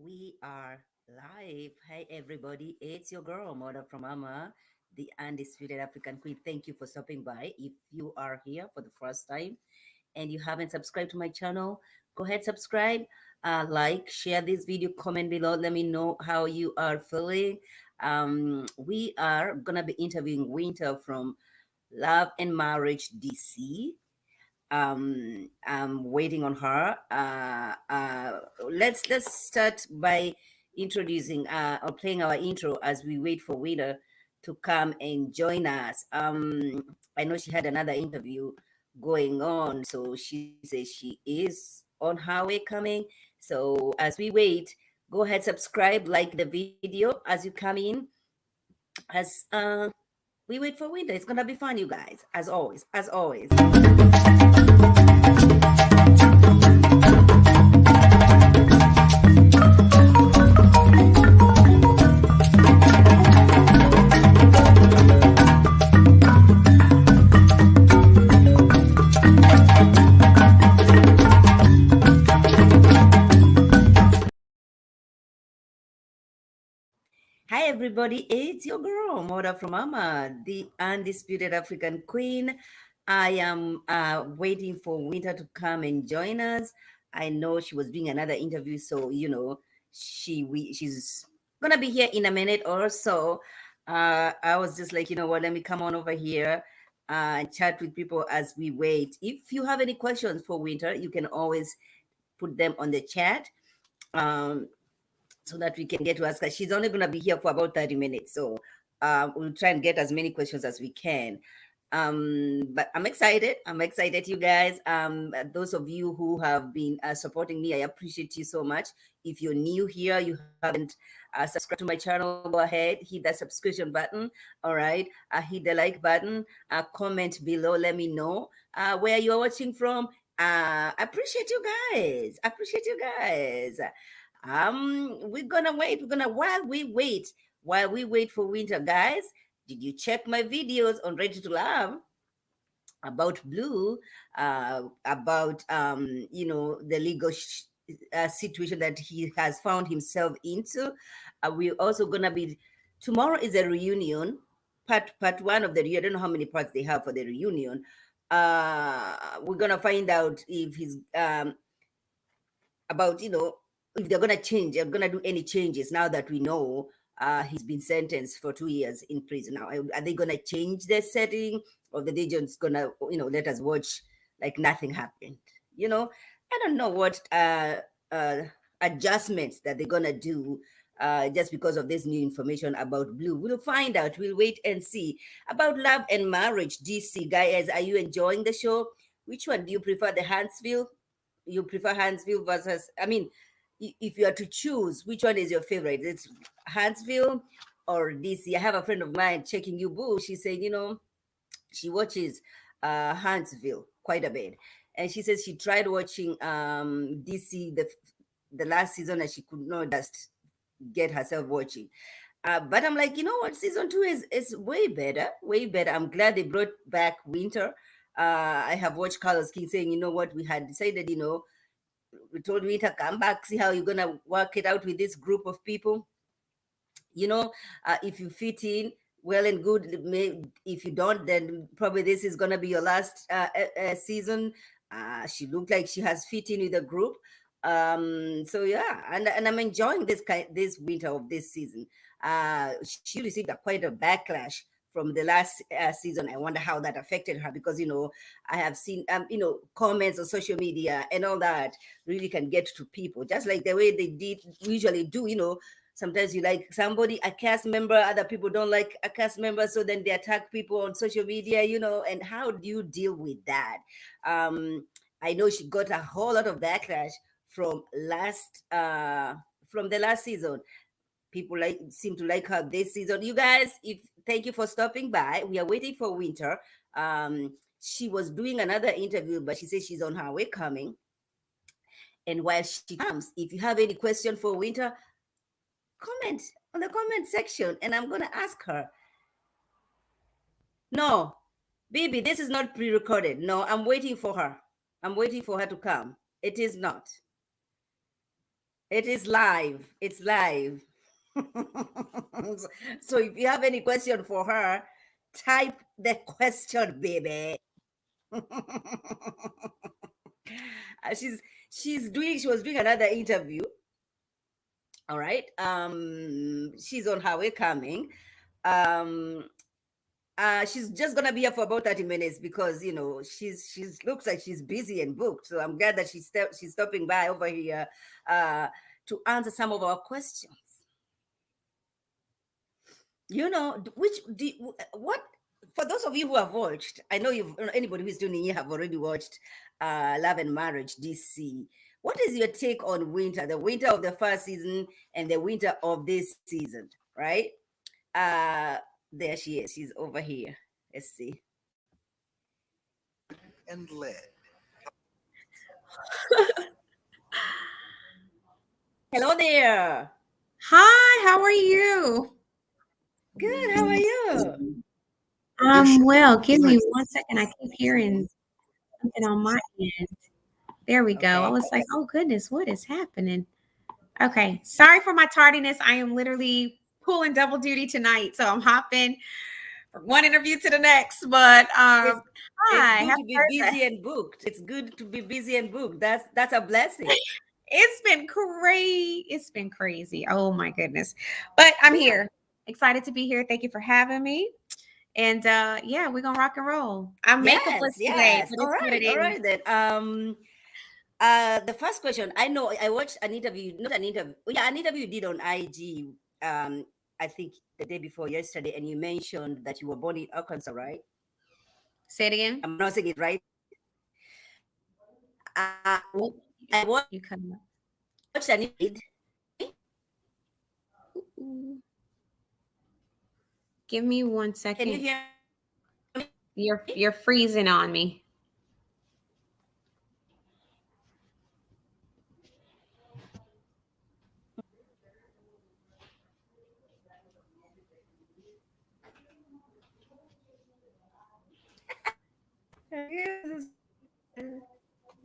We are live. Hi, everybody. It's your girl, Mother from Mama, the undisputed African Queen. Thank you for stopping by. If you are here for the first time and you haven't subscribed to my channel, go ahead, subscribe, like, share this video, comment below. Let me know how you are feeling. We are going to be interviewing Winter from Love and Marriage DC. I'm waiting on her. Let's start by introducing or playing our intro as we wait for Winter to come and join us. I know she had another interview going on, so she says she is on her way coming. So as we wait, go ahead, subscribe, like the video as you come in. As we wait for Winter, it's gonna be fun, you guys. As always, as always. Hi, everybody. It's your girl, Mora from Mama, the undisputed African Queen. I am waiting for Winter to come and join us. I know she was doing another interview, so she's gonna be here in a minute or so. I was just like, you know what? Let me come on over here and chat with people as we wait. If you have any questions for Winter, you can always put them on the chat. Um, so that we can get to ask her. She's only going to be here for about 30 minutes. So we'll try and get as many questions as we can. But I'm excited. I'm excited, you guys. Those of you who have been supporting me, I appreciate you so much. If you're new here, you haven't subscribed to my channel, go ahead, hit that subscription button. All right. Hit the like button. Comment below. Let me know where you're watching from. Appreciate you guys. Appreciate you guys. We're gonna wait. We're gonna while we wait for Winter, guys. Did you check my videos on Ready to Love about Blue? About the legal situation that he has found himself into. We're also gonna be tomorrow is a reunion. Part one of the reunion. I don't know how many parts they have for the reunion. We're gonna find out if he's about if they're gonna change, they're gonna do any changes now that we know he's been sentenced for 2 years in prison. Now, are they gonna change their setting, or are they just gonna let us watch like nothing happened? I don't know what uh, adjustments that they're gonna do. Just because of this new information about Blue, we'll find out. We'll wait and see. About Love and Marriage, DC guys, are you enjoying the show? Which one do you prefer, the Huntsville? You prefer Huntsville versus, I mean, if you are to choose, which one is your favorite? It's Huntsville or DC? I have a friend of mine checking you, boo. She said, she watches Huntsville quite a bit. And she says she tried watching DC the last season and she could not just get herself watching. But I'm like, you know what? Season two is way better, way better. I'm glad they brought back Winter. I have watched Carlos King saying, you know what, we had decided, we told Winter, come back, see how you're gonna work it out with this group of people. If you fit in, well and good. If you don't, then probably this is gonna be your last season. She looked like she has fit in with the group. So yeah, and I'm enjoying this winter of this season. She received quite a backlash from the last season. I wonder how that affected her, because I have seen comments on social media and all that really can get to people, just like the way they did usually do. Sometimes you like somebody, a cast member, other people don't like a cast member, so then they attack people on social media. And how do you deal with that? I know she got a whole lot of backlash from the last season. People seem to like her this season. You guys, if thank you for stopping by. We are waiting for Winter. She was doing another interview, but she says she's on her way coming. And while she comes, if you have any question for Winter, comment on the comment section and I'm gonna ask her. No, baby, this is not pre-recorded. No, I'm waiting for her. I'm waiting for her to come. It is not. It is live. It's live. So if you have any question for her, type the question, baby. Uh, she's she was doing another interview. All right. She's on her way coming. Um she's just gonna be here for about 30 minutes because she's looks like she's busy and booked. So I'm glad that she's stopping by over here uh to answer some of our questions. What, for those of you who have watched, I know you've anybody who's tuning in have already watched Love and Marriage DC. What is your take on winter, the winter of the first season and the winter of this season, right? uh there she is, she's over here. Let's see. And lead. Hello there. Hi, how are you? Good, how are you? I'm well. Give me one second. I keep hearing something on my end. There we go. I Okay. was like, oh goodness, what is happening? Okay. Sorry for my tardiness. I am literally pulling double duty tonight. So I'm hopping from one interview to the next. But it's it's hi, good happy to be birthday. busy and booked. It's good to be busy and booked. That's a blessing. It's been crazy. It's been crazy. Oh my goodness. But I'm Yeah. here. Excited to be here. Thank you for having me. And yeah, we're gonna rock and roll. I'm Yes, makeupless today, yes. but All it's what right, it all is. right then. The first question, I know I watched an interview, not an interview, yeah, an interview you did on IG, I think the day before yesterday, and you mentioned that you were born in Arkansas, right? Say it again. I'm not saying it right. I Oh, watched an interview you cut up. did. Ooh. Give me one Can second. you hear me? You're freezing on me.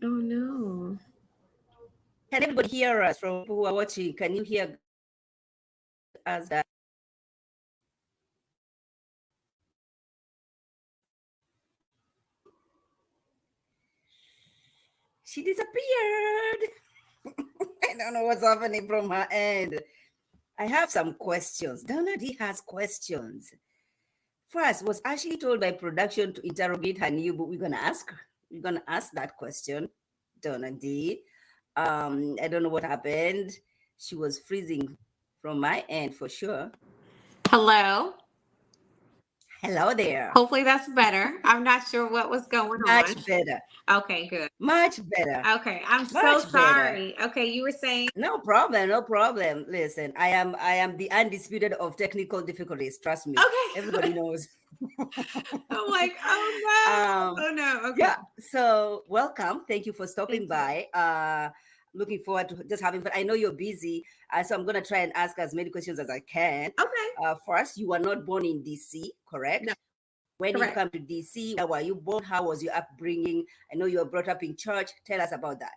Oh no. Can everybody hear us from people who are watching? Can you hear us? She disappeared. I don't know what's happening from her end. I have some questions. Donna D has questions. First, was Ashley told by production to interrogate her new book? We're gonna ask that question, Donna D. I don't know what happened. She was freezing from my end for sure. Hello. Hello there. Hopefully that's better. I'm not sure what was going on. Much better. Okay, good. Much better. Okay, I'm so Much better. sorry. Okay, you were saying. No problem, no problem. Listen, I am the undisputed of technical difficulties. Trust me. Okay. Everybody knows. I'm like, oh um no. Oh no. Okay. yeah, so welcome. Thank you for stopping Thank you. by. Looking forward to just having fun. I know you're busy, so I'm gonna try and ask as many questions as I can. Okay. First, you were not born in DC, No, correct? When did you correct. come to DC? Where were you born? How was your upbringing? I know you were brought up in church. Tell us about that.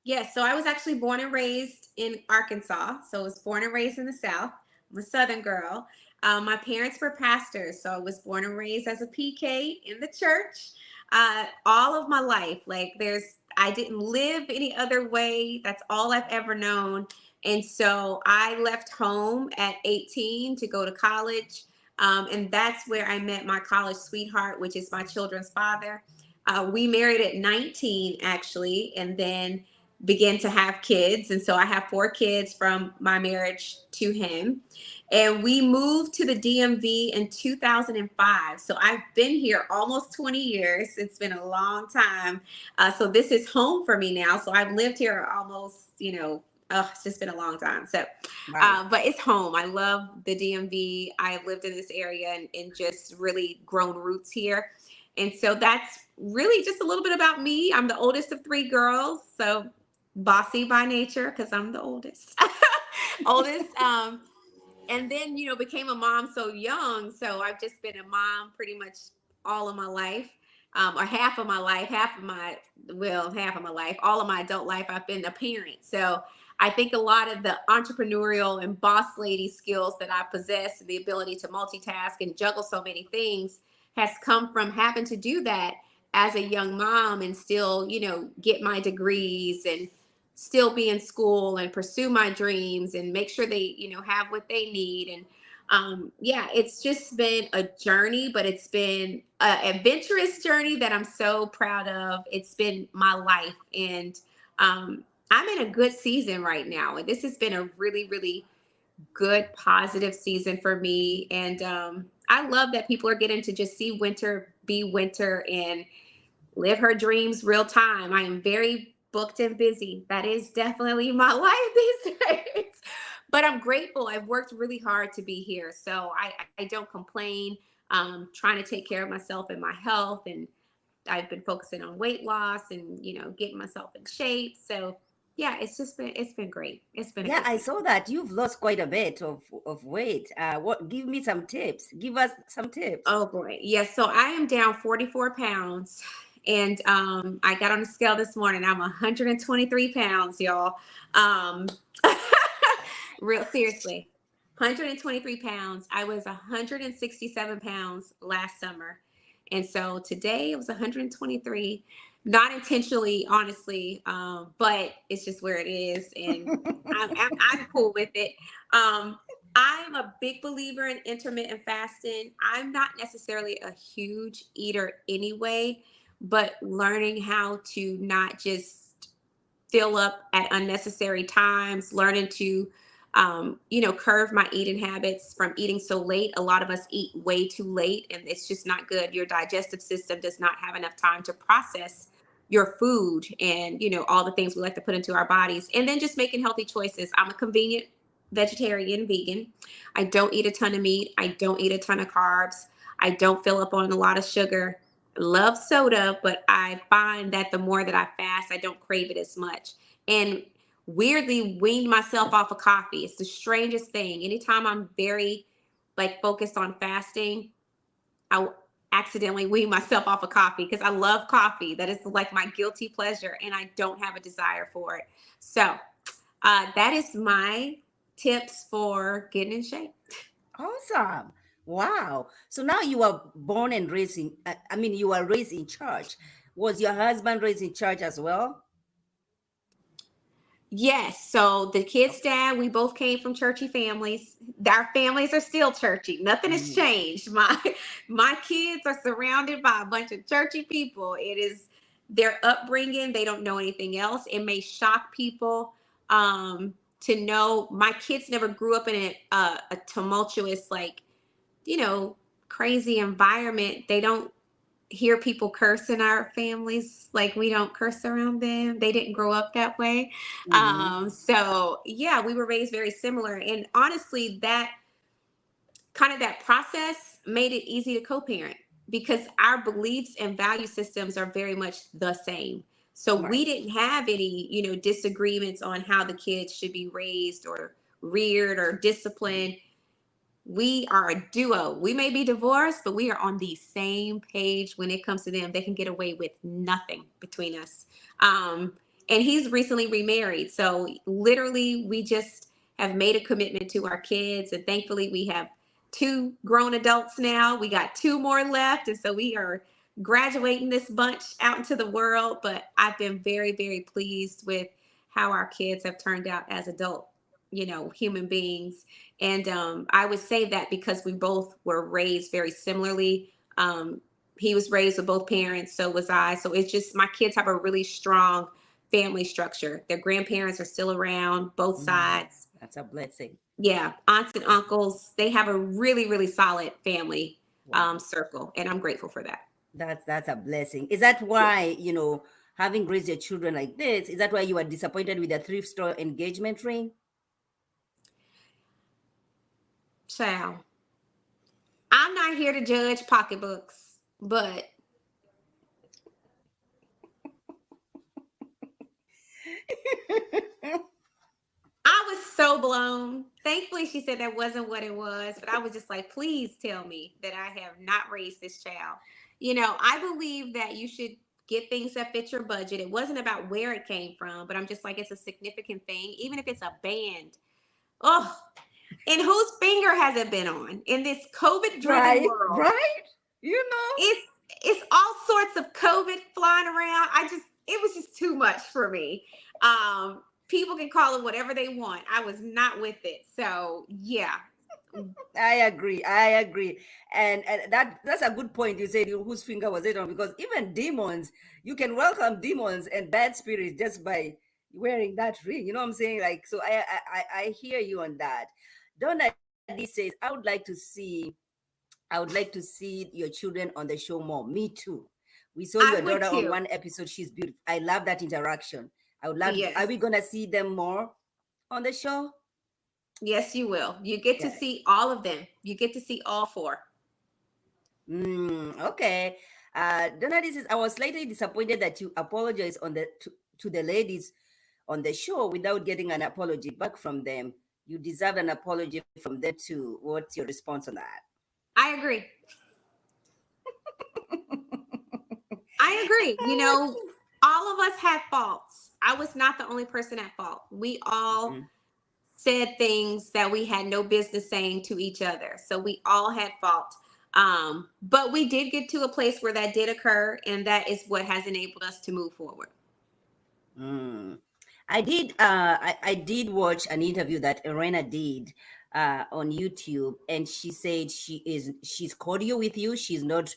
Yes, so I was actually born and raised in Arkansas. So I was born and raised in the South. I'm a Southern girl. My parents were pastors, so I was born and raised as a PK in the church. All of my life, I didn't live any other way. That's all I've ever known. And so I left home at 18 to go to college. And that's where I met my college sweetheart, which is my children's father. We married at 19, actually, and then began to have kids. And so I have 4 kids from my marriage to him. And we moved to the DMV in 2005. So I've been here almost 20 years. It's been a long time. So this is home for me now. So I've lived here almost, it's just been a long time. So, Right. but it's home. I love the DMV. I have lived in this area and just really grown roots here. And so that's really just a little bit about me. I'm the oldest of 3 girls. So bossy by nature because I'm the oldest. Oldest. And then, became a mom so young. So I've just been a mom pretty much all of my life. Or half of my life, half of my life, all of my adult life, I've been a parent. So I think a lot of the entrepreneurial and boss lady skills that I possess, the ability to multitask and juggle so many things, has come from having to do that as a young mom and still, get my degrees and still be in school and pursue my dreams and make sure they, have what they need. And yeah, it's just been a journey, but it's been an adventurous journey that I'm so proud of. It's been my life. And I'm in a good season right now. And this has been a really, really good, positive season for me. And I love that people are getting to just see winter be winter and live her dreams real time. I am very booked and busy. That is definitely my life these days. But I'm grateful. I've worked really hard to be here. So I don't complain. Trying to take care of myself and my health. And I've been focusing on weight loss and, getting myself in shape. So yeah, it's been great. It's been a Yeah, good I season. saw that you've lost quite a bit of weight. What? Give me some tips. Give us some tips. Oh boy. Yes. So I am down 44 pounds. And I got on the scale this morning. I'm 123 pounds, y'all. Um, real seriously. 123 pounds. I was 167 pounds last summer. And so today it was 123. Not intentionally, honestly, but it's just where it is. And I'm cool with it. Um, I'm a big believer in intermittent fasting. I'm not necessarily a huge eater anyway, but learning how to not just fill up at unnecessary times, learning to, curve my eating habits from eating so late. A lot of us eat way too late, and it's just not good. Your digestive system does not have enough time to process your food and, all the things we like to put into our bodies. And then just making healthy choices. I'm a convenient vegetarian, vegan. I don't eat a ton of meat. I don't eat a ton of carbs. I don't fill up on a lot of sugar. Love soda, but I find that the more that I fast, I don't crave it as much. And weirdly weaned myself off of coffee. It's the strangest thing. Anytime I'm very focused on fasting, I accidentally wean myself off of coffee because I love coffee. That is like my guilty pleasure, and I don't have a desire for it. So that is my tips for getting in shape. Awesome. Wow. So now you were born and raised in, I mean, you were raised in church. Was your husband raised in church as well? Yes. So the kids' dad, we both came from churchy families. Our families are still churchy. Nothing has Mhm. changed. My kids are surrounded by a bunch of churchy people. It is their upbringing. They don't know anything else. It may shock people to know my kids never grew up in a tumultuous, crazy environment. They don't hear people curse in our families. Like we don't curse around them. They didn't grow up that way. Mhm. So yeah, we were raised very similar. And honestly, that process made it easy to co-parent because our beliefs and value systems are very much the same. So we Right. didn't have any, disagreements on how the kids should be raised or reared or disciplined. We are a duo. We may be divorced, but we are on the same page when it comes to them. They can get away with nothing between us. And he's recently remarried. So literally, we just have made a commitment to our kids. And thankfully, we have two grown adults now. We got two more left. And so we are graduating this bunch out into the world. But I've been very, very pleased with how our kids have turned out as adult, human beings. And I would say that because we both were raised very similarly. He was raised with both parents, so was I. So it's just my kids have a really strong family structure. Their grandparents are still around, both Mm, sides. that's a blessing. Yeah, aunts and uncles. They have a really, really solid family Wow. circle, and I'm grateful for that. That's a blessing. Is that why, having raised your children like this, is that why you were disappointed with the thrift store engagement ring? Ciao. I'm not here to judge pocketbooks, but I was so blown. Thankfully, she said that wasn't what it was, but I was just like, please tell me that I have not raised this child. I believe that you should get things that fit your budget. It wasn't about where it came from, but I'm just like, it's a significant thing, even if it's a band. Oh, and whose finger has it been on in this COVID driven Right, world? right. You know, It's all sorts of COVID flying around. It was just too much for me. People can call it whatever they want. I was not with it. So yeah. I agree. I agree. And that's a good point. You said whose finger was it on? Because even demons, you can welcome demons and bad spirits just by wearing that ring. You know what I'm saying? Like, so I hear you on that. Donna D says, I would like to see your children on the show more. Me too. We saw I your would daughter on too. one episode. She's beautiful. I love that interaction. I would love to. Yes. Are we gonna see them more on the show? Yes, you will. You get to Okay. see all of them. You get to see all four. Okay. Donald says, I was slightly disappointed that you apologized to the ladies on the show without getting an apology back from them. You deserve an apology from them too. What's your response on that? I agree. I agree. All of us had faults. I was not the only person at fault. We all Mhm. said things that we had no business saying to each other. So we all had fault. But we did get to a place where that did occur, and that is what has enabled us to move forward. I did watch an interview that Irena did on YouTube, and she said she's cordial with you. She's not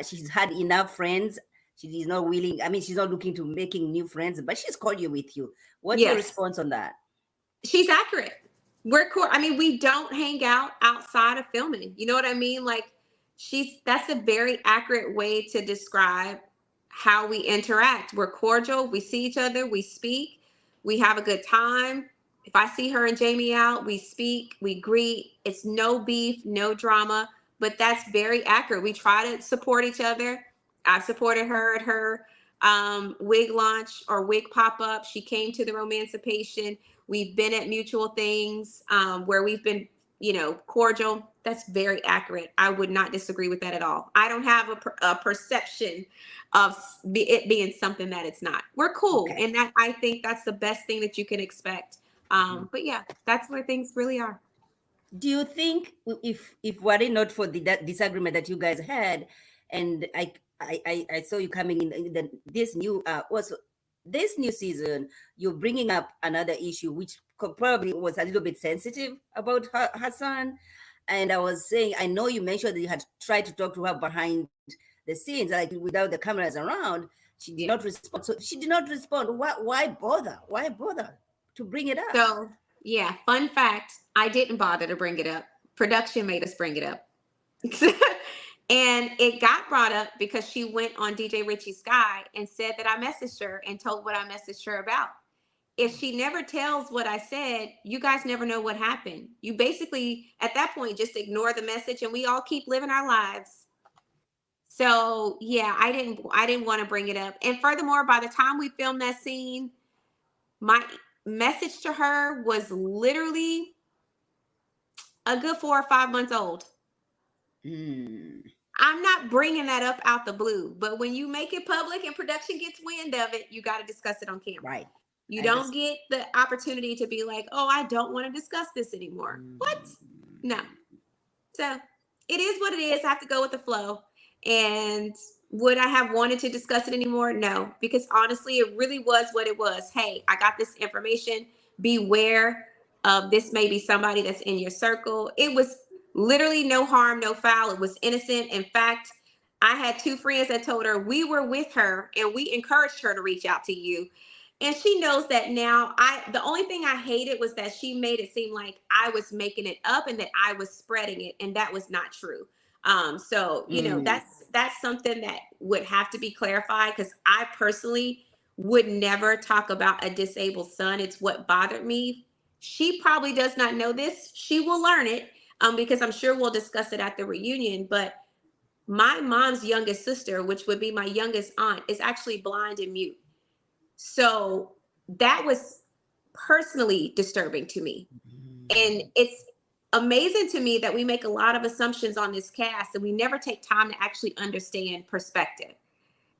she's had enough friends. She is not willing. I mean, she's not looking to making new friends, but she's cordial with you. What's your Yes, response on that? she's accurate. We're cool. I mean, we don't hang out outside of filming. You know what I mean? Like, that's a very accurate way to describe how we interact. We're cordial. We see each other. We speak. We have a good time. If I see her and Jamie out, we speak, we greet. It's no beef, no drama, but that's very accurate. We try to support each other. I've supported her at her wig launch or wig pop up. She came to the Romancipation. We've been at mutual things where we've been, cordial. That's very accurate. I would not disagree with that at all. I don't have a perception of it being something that it's not. We're cool. Okay. And that, I think that's the best thing that you can expect. But yeah, that's where things really are. Do you think if were it not for that disagreement that you guys had, and I saw you coming in this new this new season, you're bringing up another issue which probably was a little bit sensitive about her son, and I was saying, I know you mentioned that you had tried to talk to her behind the scenes, like without the cameras around. She did not respond. So she did not respond. Why bother? Why bother to bring it up? So yeah, fun fact, I didn't bother to bring it up. Production made us bring it up. And it got brought up because she went on DJ Richie Sky and said that I messaged her and told what I messaged her about. If she never tells what I said, you guys never know what happened. You basically, at that point, just ignore the message and we all keep living our lives. So yeah, I didn't want to bring it up. And furthermore, by the time we filmed that scene, my message to her was literally a good 4 or 5 months old. I'm not bringing that up out the blue, but when you make it public and production gets wind of it, you got to discuss it on camera. Right. You don't get the opportunity to be like, oh, I don't want to discuss this anymore. What? No. So it is what it is. I have to go with the flow. And would I have wanted to discuss it anymore? No, because honestly, it really was what it was. Hey, I got this information. Beware of this may be somebody that's in your circle. It was literally no harm, no foul. It was innocent. In fact, I had 2 friends that told her we were with her and we encouraged her to reach out to you. And she knows that now. The only thing I hated was that she made it seem like I was making it up and that I was spreading it, and that was not true. So that's something that would have to be clarified, because I personally would never talk about a disabled son. It's what bothered me. She probably does not know this. She will learn it because I'm sure we'll discuss it at the reunion. But my mom's youngest sister, which would be my youngest aunt, is actually blind and mute. So that was personally disturbing to me. And it's amazing to me that we make a lot of assumptions on this cast and we never take time to actually understand perspective.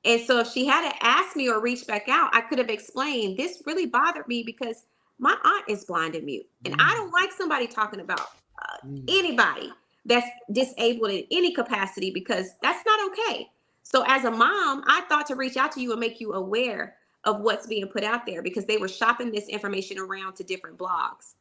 And so if she had asked me or reached back out, I could have explained this really bothered me because my aunt is blind and mute. And I don't like somebody talking about anybody that's disabled in any capacity because that's not okay. So as a mom, I thought to reach out to you and make you aware of what's being put out there because they were shopping this information around to different blogs.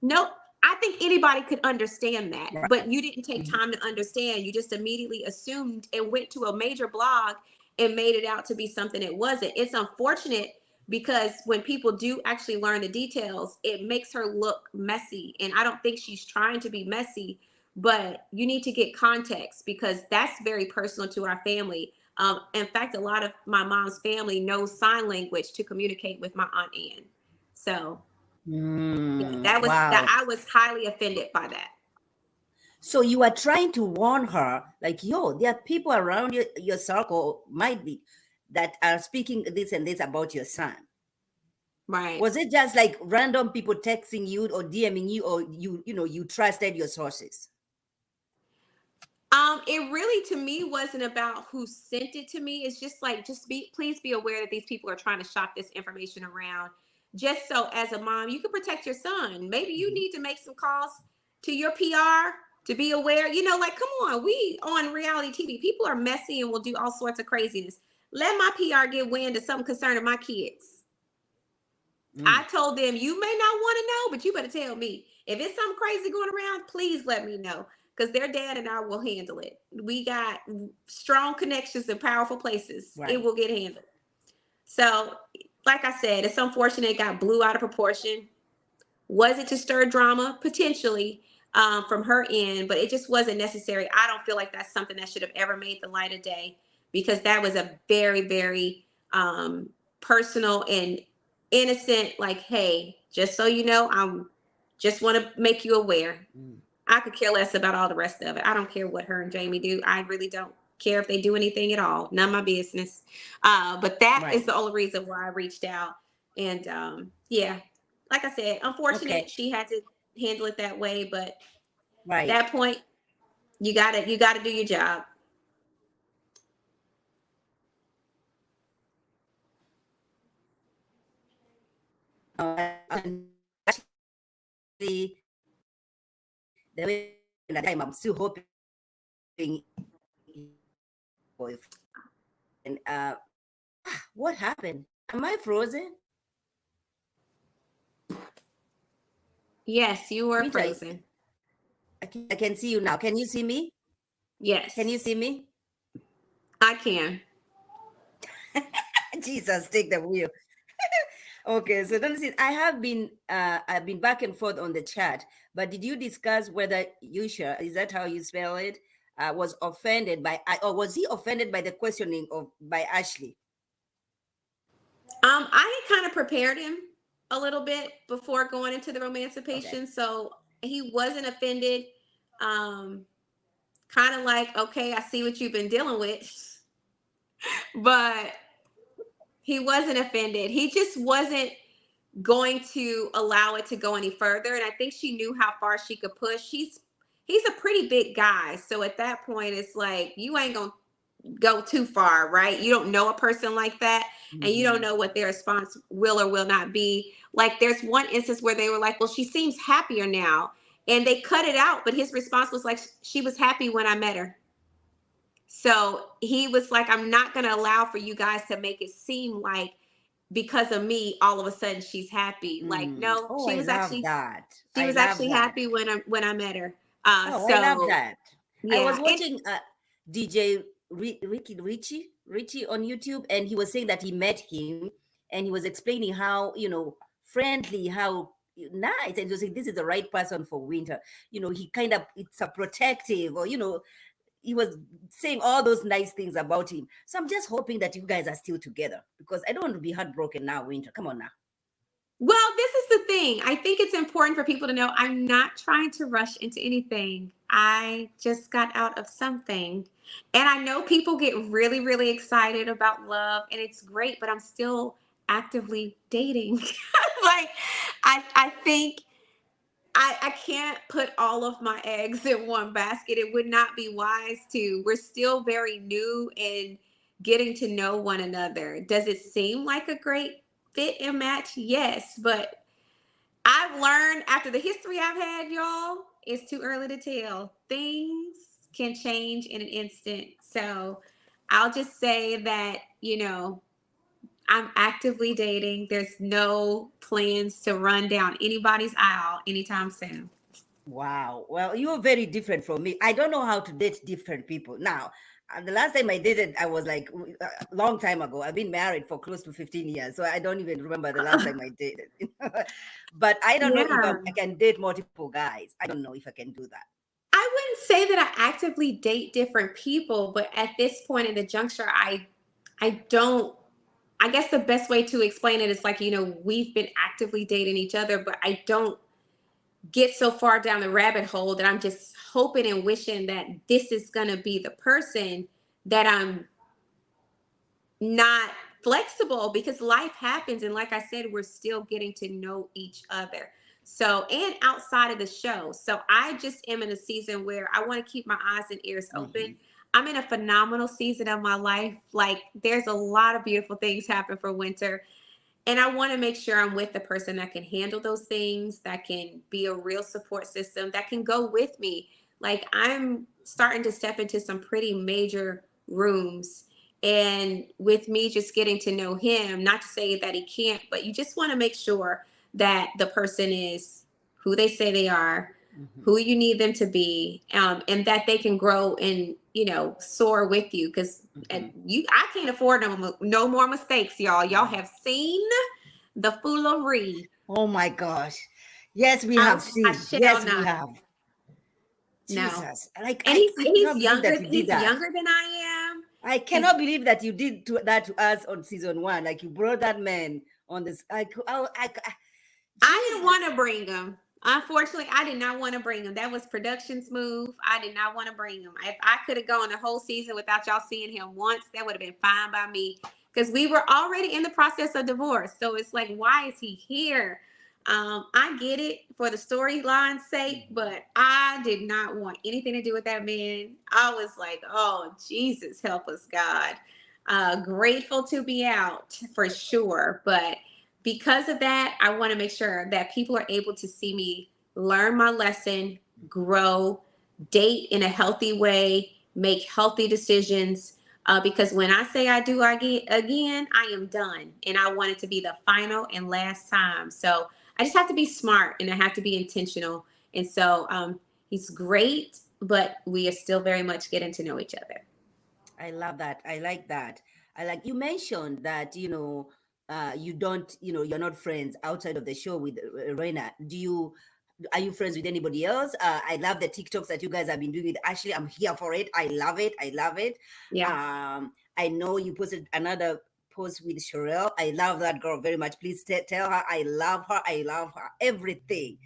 Nope. I think anybody could understand that, Right. but you didn't take time to understand. You just immediately assumed and went to a major blog and made it out to be something it wasn't. It's unfortunate because when people do actually learn the details, it makes her look messy. And I don't think she's trying to be messy, but you need to get context because that's very personal to our family. In fact, a lot of my mom's family knows sign language to communicate with my Aunt Ann. So yeah, that was that. Wow. I was highly offended by that. So you are trying to warn her, like, yo, there are people around your circle might be that are speaking this and this about your son. Right. Was it just like random people texting you or DMing you, or you trusted your sources? It really to me wasn't about who sent it to me. It's just like please be aware that these people are trying to shop this information around. Just so as a mom, you can protect your son. Maybe you need to make some calls to your PR to be aware. Like come on, we on reality TV. People are messy and will do all sorts of craziness. Let my PR get wind of something concerning my kids. I told them, you may not want to know, but you better tell me. If it's something crazy going around, please let me know because their dad and I will handle it. We got strong connections in powerful places. Right. It will get handled. So, like I said, it's unfortunate it got blew out of proportion. Was it to stir drama? Potentially from her end, but it just wasn't necessary. I don't feel like that's something that should have ever made the light of day because that was a very, very personal and innocent, like, hey, just so you know, I'm just want to make you aware. I could care less about all the rest of it. I don't care what her and Jamie do. I really don't care if they do anything at all. None of my business. But that is the only reason why I reached out. And yeah, like I said, unfortunate she had to handle it that way. But at that point, you gotta do your job. The way at the time I'm still hoping and what happened? Am I frozen? Yes, you were frozen. I can see you now. Can you see me? Yes. Can you see me? I can. Jesus, take the wheel. Okay, so then I've been back and forth on the chat, but did you discuss whether Yusha, is that how you spell it, was offended by, or was he offended by the questioning by Ashley? I had kind of prepared him a little bit before going into the romancipation, so he wasn't offended. Kind of like, okay, I see what you've been dealing with, but he wasn't offended. He just wasn't going to allow it to go any further. And I think she knew how far she could push. He's a pretty big guy. So at that point, it's like, you ain't going to go too far, right? You don't know a person like that. And you don't know what their response will or will not be. Like there's one instance where they were like, well, she seems happier now. And they cut it out. But his response was like, she was happy when I met her. So he was like, I'm not going to allow for you guys to make it seem like because of me, all of a sudden she's happy. Like, no, she was actually happy when I met her. So I love that. Yeah, I was watching DJ Richie on YouTube, and he was saying that he met him, and he was explaining how friendly, how nice, and he was saying this is the right person for Winter. He kind of, it's a protective, or he was saying all those nice things about him. So I'm just hoping that you guys are still together, because I don't want to be heartbroken now, Winter. Come on now. Well, this is the thing. I think it's important for people to know I'm not trying to rush into anything. I just got out of something. And I know people get really, really excited about love, and it's great, but I'm still actively dating. Like, I think I can't put all of my eggs in one basket. It would not be wise to. We're still very new, and getting to know one another. Does it seem like a great fit and match? Yes, but I've learned after the history I've had, y'all, it's too early to tell. Things can change in an instant. So I'll just say that, I'm actively dating. There's no plans to run down anybody's aisle anytime soon. Wow. Well, you're very different from me. I don't know how to date different people. Now, the last time I dated, I was like a long time ago. I've been married for close to 15 years, so I don't even remember the last time I dated. But I don't know if Yeah. I can date multiple guys. I don't know if I can do that. I wouldn't say that I actively date different people, but at this point in the juncture, I don't. I guess the best way to explain it is like, we've been actively dating each other, but I don't get so far down the rabbit hole that I'm just hoping and wishing that this is going to be the person that I'm not flexible, because life happens. And like I said, we're still getting to know each other. So, and outside of the show. So I just am in a season where I want to keep my eyes and ears open. Mhm. I'm in a phenomenal season of my life. Like, there's a lot of beautiful things happen for winter. And I want to make sure I'm with the person that can handle those things, that can be a real support system, that can go with me. Like, I'm starting to step into some pretty major rooms. And with me just getting to know him, not to say that he can't, but you just want to make sure that the person is who they say they are, Mhm. who you need them to be, and that they can grow and, soar with you. Because Mhm. I can't afford no more mistakes, y'all. Y'all Yeah. have seen the foolery. Oh my gosh. Yes, we I have I seen. shall Yes, we not. have. No. Jesus. Like And he's I he's cannot believe younger. that you did He's that. younger than I am. I He's cannot believe that you did that to us on season one. Like you brought that man on this. I didn't want Jesus. to bring him. Unfortunately, I did not want to bring him. That was production's move. I did not want to bring him. If I could have gone the whole season without y'all seeing him once, that would have been fine by me. Because we were already in the process of divorce. So it's like, why is he here? I get it for the storyline's sake, but I did not want anything to do with that man. I was like, oh, Jesus, help us, God. Grateful to be out for sure. But because of that, I want to make sure that people are able to see me learn my lesson, grow, date in a healthy way, make healthy decisions. Because when I say I do again, I am done. And I want it to be the final and last time. So I just have to be smart and I have to be intentional. And so he's great, but we are still very much getting to know each other. I love that. I like that. I like you mentioned that, you don't, you're not friends outside of the show with Reina. Are you friends with anybody else? I love the TikToks that you guys have been doing with Ashley. I'm here for it. I love it. I love it. Yeah. I know you posted another post with Sherelle. I love that girl very much. Please tell her I love her. I love her. Everything.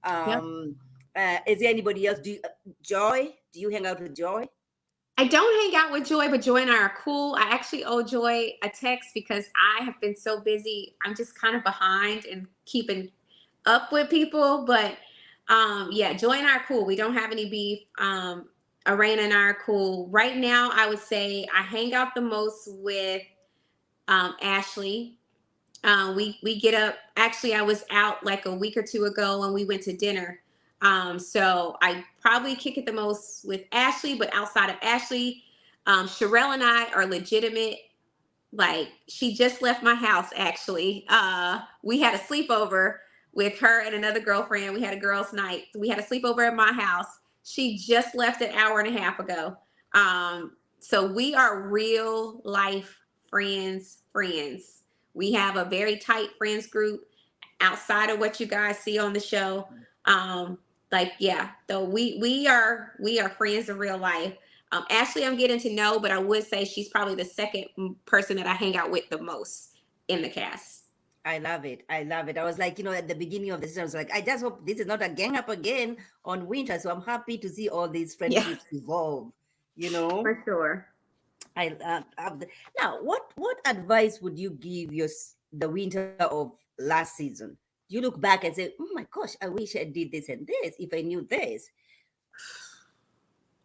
Yep. Um, is there anybody else? Joy? Do you hang out with Joy? I don't hang out with Joy, but Joy and I are cool. I actually owe Joy a text because I have been so busy. I'm just kind of behind and keeping up with people. But yeah, Joy and I are cool. We don't have any beef. Arena and I are cool. Right now, I would say I hang out the most with Ashley. We get up. Actually, I was out like a week or two ago and we went to dinner. So I probably kick it the most with Ashley, but outside of Ashley, Sherelle and I are legitimate. Like, she just left my house actually. We had a sleepover with her and another girlfriend. We had a girls' night. We had a sleepover at my house. She just left an hour and a half ago. So we are real life friends. We have a very tight friends group outside of what you guys see on the show. Like, yeah, so we are friends in real life. Ashley, I'm getting to know, but I would say she's probably the second person that I hang out with the most in the cast. I love it. I love it. I was like, at the beginning of the season, I was like, I just hope this is not a gang up again on Winter. So I'm happy to see all these Yeah, friendships evolve. You know, for sure. I now. What advice would you give the Winter of last season? Do you look back and say, oh my gosh, I wish I did this and this if I knew this?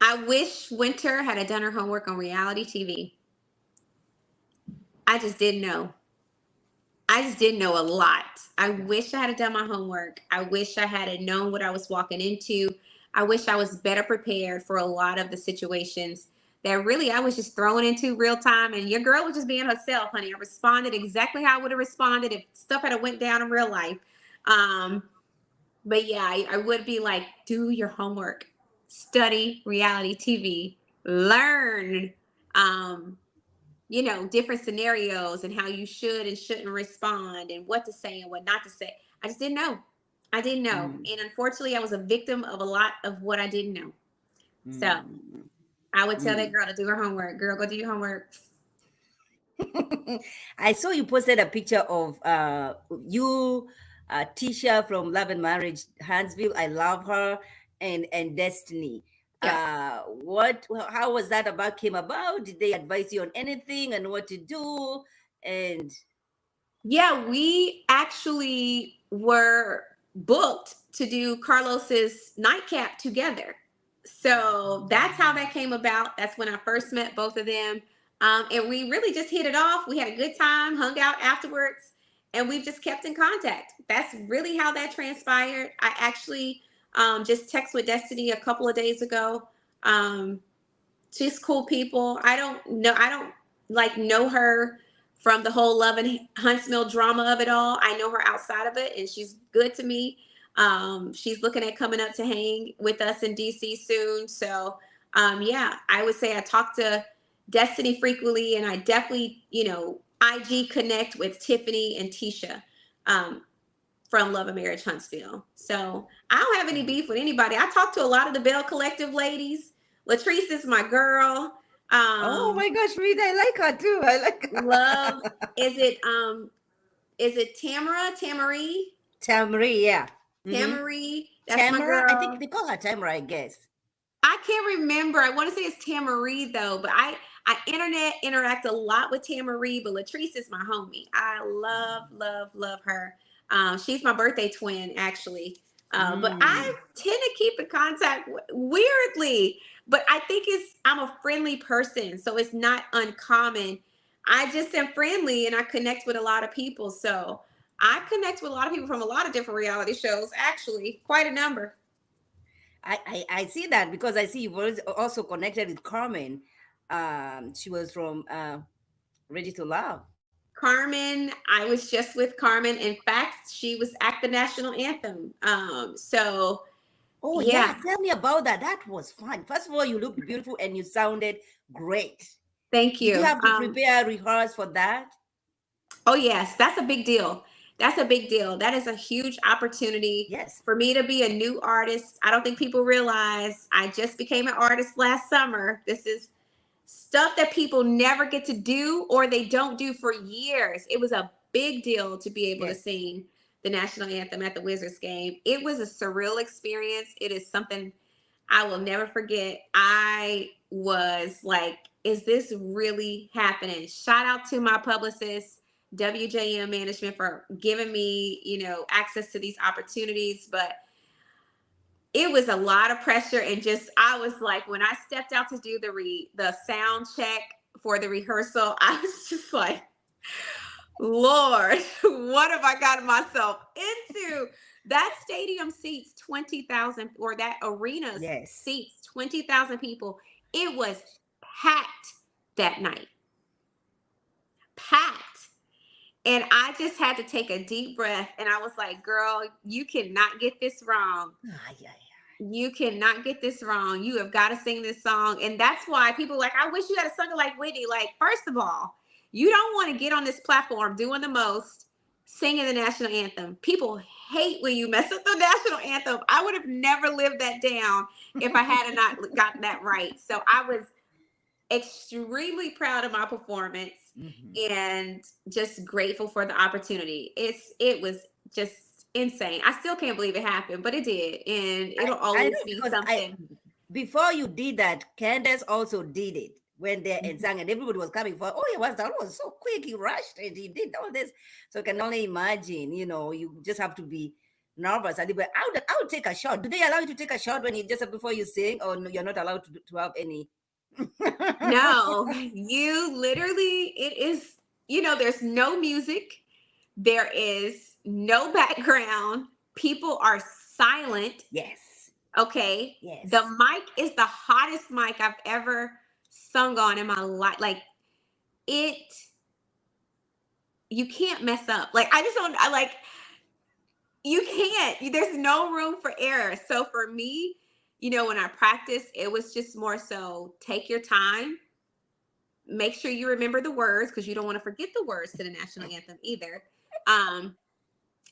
I wish Winter had done her homework on reality TV. I just didn't know. I just didn't know a lot. I wish I had done my homework. I wish I had known what I was walking into. I wish I was better prepared for a lot of the situations that really I was just thrown into real time. And your girl was just being herself, honey. I responded exactly how I would have responded if stuff had went down in real life. Um, but yeah, I would be like, do your homework, study reality TV, learn. Um, different scenarios and how you should and shouldn't respond and what to say and what not to say. I just didn't know. I didn't know. Mm, And unfortunately, I was a victim of a lot of what I didn't know. So mm, I would tell that mm. girl to do her homework. Girl, go do your homework. I saw you posted a picture of you, Tisha from Love and Marriage Huntsville. I love her, and Destiny. Yeah. What? How was that about? Came about? Did they advise you on anything and what to do? And Yeah, we actually were booked to do Carlos's nightcap together. So that's how that came about. That's when I first met both of them. And we really just hit it off. We had a good time, hung out afterwards, and we've just kept in contact. That's really how that transpired. I actually just texted with Destiny a couple of days ago. Um, she's cool people. I don't like know her from the whole Love and Huntsville drama of it all. I know her outside of it, and she's good to me. She's looking at coming up to hang with us in DC soon. So yeah, I would say I talk to Destiny frequently, and I definitely, IG connect with Tiffany and Tisha um, from Love and Marriage Huntsville. So I don't have any beef with anybody. I talk to a lot of the Bell Collective ladies. Latrice is my girl. oh Um, my gosh, Rita, I like her too. I like love her. is it Tamarie? Tamri, yeah. Mm-hmm. Tamarie, that's my Tamara, I think girl. they call her Tamara, I guess. I can't remember. I want to say it's Tamarie though, but I internet interact a lot with Tamarie, but Latrice is my homie. I love, love, love her. She's my birthday twin, actually. But I Mm. tend to keep in contact weirdly, but I think I'm a friendly person, so it's not uncommon. I just am friendly and I connect with a lot of people. So I connect with a lot of people from a lot of different reality shows, actually, quite a number. I see that because I see you've also connected with Carmen. She was from Ready to Love. Carmen, I was just with Carmen. In fact, she was at the national anthem. So Oh yeah, yeah, tell me about that. That was fun. First of all, you looked beautiful and you sounded great. thank Did you you. have to prepare, rehearse for that? Oh yes, that's a big deal. That's a big deal. That is a huge opportunity Yes. for me to be a new artist. I don't think people realize I just became an artist last summer. This is stuff that people never get to do or they don't do for years. It was a big deal to be able to Yes. sing the national anthem at the Wizards game. It was a surreal experience. It is something I will never forget. I was like, is this really happening? Shout out to my publicist, WJM Management, for giving me, access to these opportunities. But it was a lot of pressure, and just I was like, when I stepped out to do the sound check for the rehearsal, I was just like, Lord, what have I gotten myself into? That stadium seats 20,000, or that arena Yes. seats 20,000 people. It was packed that night. Packed. And I just had to take a deep breath, and I was like, girl, you cannot get this wrong. Ah, yeah, You cannot get this wrong. You have got to sing this song. And that's why people are like, I wish you had a song like Whitney. Like, first of all, you don't want to get on this platform doing the most, singing the national anthem. People hate when you mess up the national anthem. I would have never lived that down if I had not gotten that right. So I was extremely proud of my performance yeah. Mhm. and just grateful for the opportunity. It was just insane. I still can't believe it happened, but it did, and it'll I always know be because I something. before you did that, Candace also did it. Went there and sang, and everybody was coming for. Oh, that was so quick. He rushed and he did all this. So I can only imagine. You just have to be nervous. But I would take a shot. Do they allow you to take a shot when you just before you sing, or no, you're not allowed to have any? No, you literally, it is. there's no music. There is no background. People are silent. Yes. Okay. Yes. The mic is the hottest mic I've ever sung on in my life. Like it, you can't mess up. Like I just don't, I like, you can't, there's no room for error. So for me, when I practice, it was just more so take your time, make sure you remember the words because you don't want to forget the words to the national anthem either.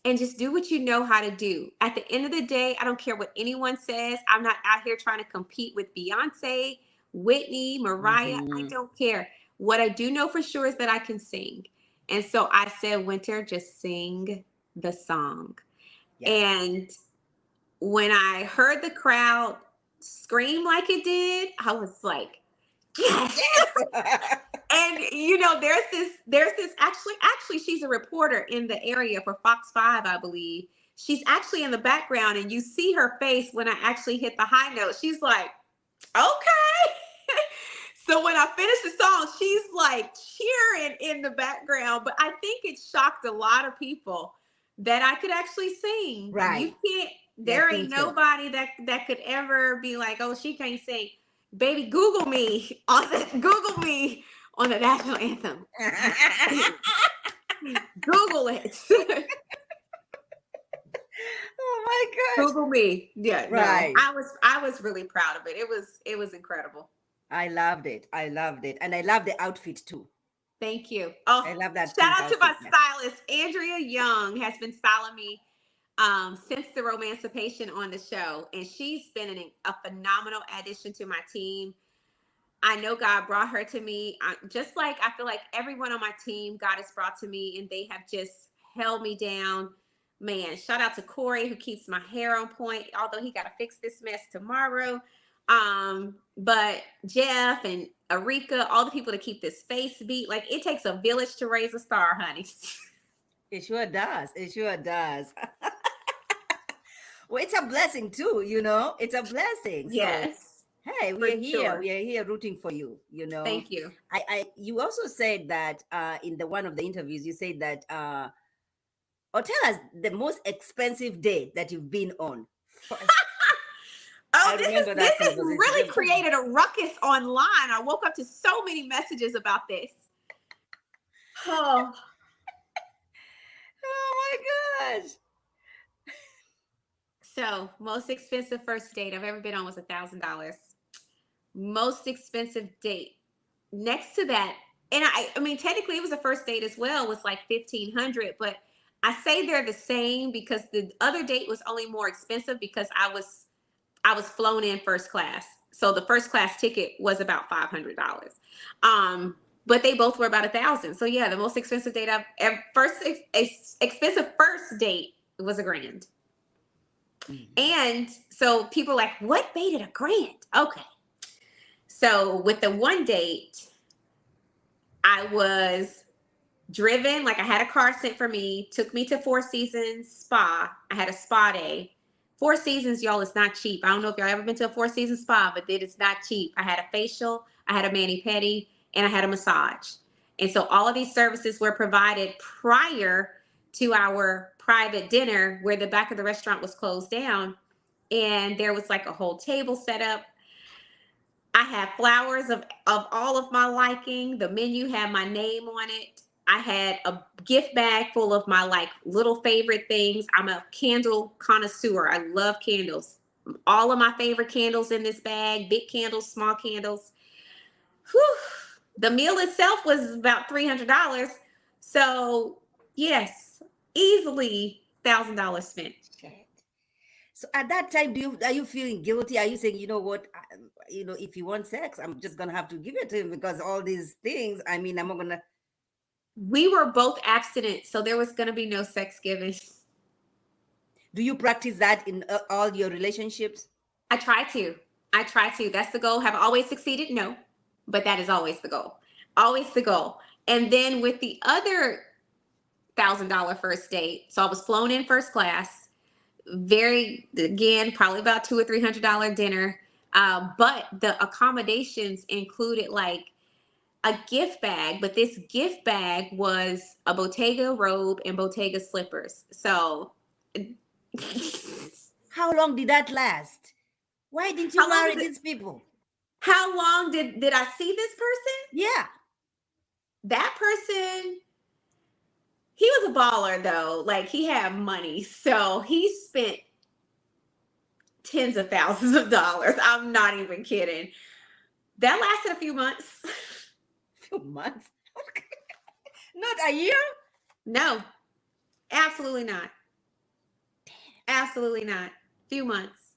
And just do what you know how to do. At the end of the day, I don't care what anyone says. I'm not out here trying to compete with Beyonce, Whitney, Mariah. I don't care. What I do know for sure is that I can sing. And so I said, Winter, just sing the song. Yeah. And when I heard the crowd scream like it did, I was like, yes. And there's this actually she's a reporter in the area for Fox 5, I believe. She's actually in the background and you see her face when I actually hit the high note. She's like, okay. So when I finished the song, she's like cheering in the background. But I think it shocked a lot of people that I could actually sing. Right. You can't, there ain't nobody that could ever be like, oh, she can't sing. Baby, Google me on the national anthem. Google it. Oh my gosh. Google me. Yeah, right. No, I was really proud of it. It was incredible. I loved it. And I love the outfit too. Thank you. Oh, I love that. Shout out to my stylist. Andrea Young has been styling me since the Romancipation on the show. And she's been a phenomenal addition to my team. I know God brought her to me. Just like I feel like everyone on my team, God has brought to me and they have just held me down. Man, shout out to Corey who keeps my hair on point, although he got to fix this mess tomorrow. But Jeff and Arika, all the people to keep this face beat. Like it takes a village to raise a star, honey. It sure does. It sure does. Well, it's a blessing too, It's a blessing. Yes. So, hey, we're here. Sure. We are here rooting for you. Thank you. You also said that in one of the interviews, you said that or tell us the most expensive date that you've been on. Oh, this has really created a ruckus online. I woke up to so many messages about this. Oh, oh my gosh. So, most expensive first date I've ever been on was $1,000. Most expensive date. Next to that, and I mean, technically it was a first date as well, was like $1,500, but I say they're the same because the other date was only more expensive because I was flown in first class. So the first class ticket was about $500. But they both were about $1,000. So yeah, the most expensive date expensive first date was $1,000. Mm-hmm. And so people are like, what made it $1,000? Okay. So with the one date, I was driven, like I had a car sent for me, took me to Four Seasons Spa. I had a spa day. Four Seasons, y'all, is not cheap. I don't know if y'all ever been to a Four Seasons spa, but it is not cheap. I had a facial, I had a mani-pedi, and I had a massage. And so all of these services were provided prior to our private dinner where the back of the restaurant was closed down. And there was like a whole table set up. I had flowers of all of my liking. The menu had my name on it. I had a gift bag full of my like little favorite things. I'm a candle connoisseur. I love candles. All of my favorite candles in this bag, big candles, small candles. Whew. The meal itself was about $300. So yes, easily $1,000 spent. So at that time, are you feeling guilty? Are you saying, you know what, if you want sex, I'm just going to have to give it to him because all these things, I mean, I'm not going to. We were both abstinent, so there was going to be no sex giving. Do you practice that in all your relationships? I try to. That's the goal. Have I always succeeded? No, but that is always the goal. Always the goal. And then with the other $1,000 first date, so I was flown in first class, probably about $200 or $300 dinner. But the accommodations included like a gift bag, but this gift bag was a Bottega robe and Bottega slippers. So How long did that last? Why didn't you how long marry did it, these people? how long did I see this person? Yeah. That person, he was a baller though. Like he had money. So he spent tens of thousands of dollars. I'm not even kidding. That lasted a few months. Few months. Okay. Not a year? No, absolutely not. Absolutely not. Few months.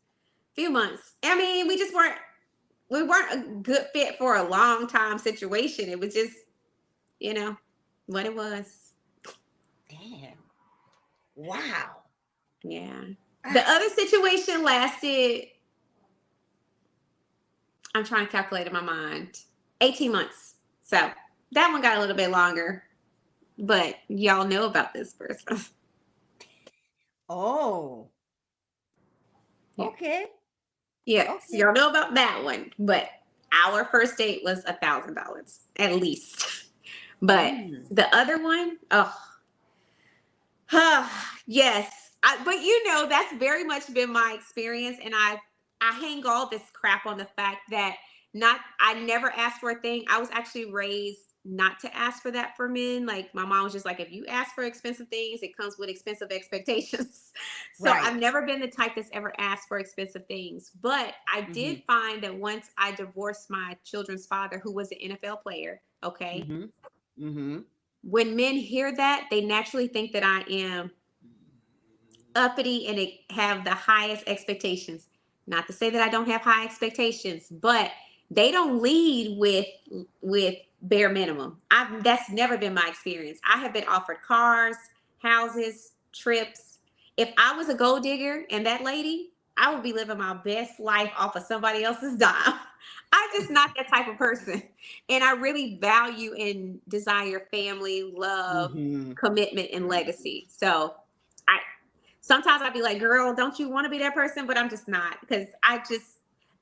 Few months. I mean, we weren't a good fit for a long time situation. It was just, what it was. Damn. Wow. Yeah. The other situation lasted, I'm trying to calculate in my mind, 18 months. So that one got a little bit longer, but y'all know about this person. Oh. Yeah. Okay. Yeah. So Okay. y'all know about that one, but our first date was $1,000 at least. But the other one, yes. But that's very much been my experience. And I hang all this crap on the fact that I never asked for a thing. I was actually raised not to ask for that for men. Like my mom was just like, if you ask for expensive things, it comes with expensive expectations. So Right. I've never been the type that's ever asked for expensive things. But I did find that once I divorced my children's father, who was an NFL player, okay, when men hear that, they naturally think that I am uppity and have the highest expectations. Not to say that I don't have high expectations, but they don't lead with bare minimum. That's never been my experience. I have been offered cars, houses, trips. If I was a gold digger and that lady, I would be living my best life off of somebody else's dime. I'm just not that type of person. And I really value and desire family, love, commitment, and legacy. So sometimes I'd be like, girl, don't you want to be that person? But I'm just not, because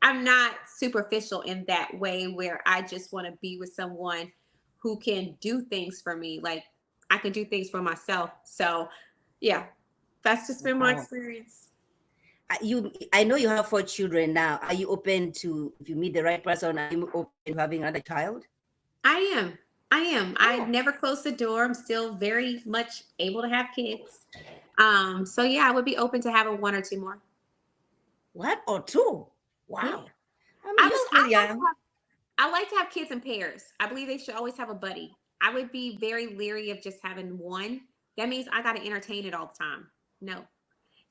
I'm not superficial in that way where I just want to be with someone who can do things for me. Like I can do things for myself. So yeah, that's just been my Wow. experience. I know you have 4 children now. Are you open to, if you meet the right person, are you open to having another child? I am. Oh. I never closed the door. I'm still very much able to have kids. So yeah, I would be open to having 1 or 2 more. What? Or 2? Wow. Yeah. I mean, you're still young. I like to have kids in pairs. I believe they should always have a buddy. I would be very leery of just having one. That means I got to entertain it all the time. No.